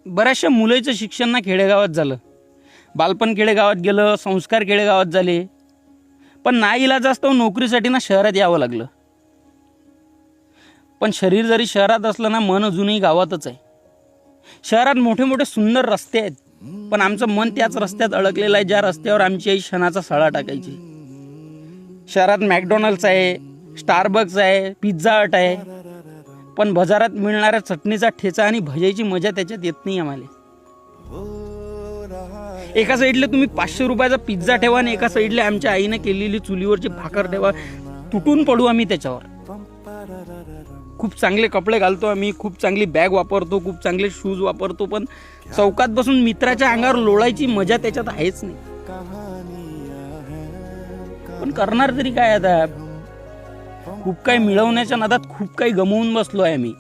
बऱ्याचशा मुलाचं शिक्षण ना खेडेगावात झालं, बालपण खेडेगावात गेलं, संस्कार खेडेगावात झाले, पण नाईलाजास्तव नोकरीसाठी ना शहरात यावं लागलं. पण शरीर जरी शहरात असलं ना, मन अजूनही गावातच आहे. शहरात मोठे मोठे सुंदर रस्ते आहेत, पण आमचं मन त्याच रस्त्यात अडकलेलं आहे ज्या रस्त्यावर आमची आई क्षणाचा सळा टाकायची. शहरात मॅकडॉनल्ड्स आहे, स्टारबक्स आहे, पिझ्झा हट आहे, पण बाजारात मिळणाऱ्या चटणीचा ठेचा आणि भजायची मजा त्याच्यात येत नाही आम्हाला. एका साईडला तुम्ही 500 रुपयाचा पिझ्झा ठेवा आणि एका साईडला आमच्या आईने केलेली चुलीवरची भाकर ठेवा, तुटून पडू आम्ही त्याच्यावर. खूप चांगले कपडे घालतो आम्ही, खूप चांगली बॅग वापरतो, खूप चांगले शूज वापरतो, पण चौकात बसून मित्राच्या अंगावर लोळायची मजा त्याच्यात आहेच नाही. पण करणार तरी काय आता, खूप काही मिळवण्याच्या नादात खूप काही गमावून बसलो आहे आम्ही.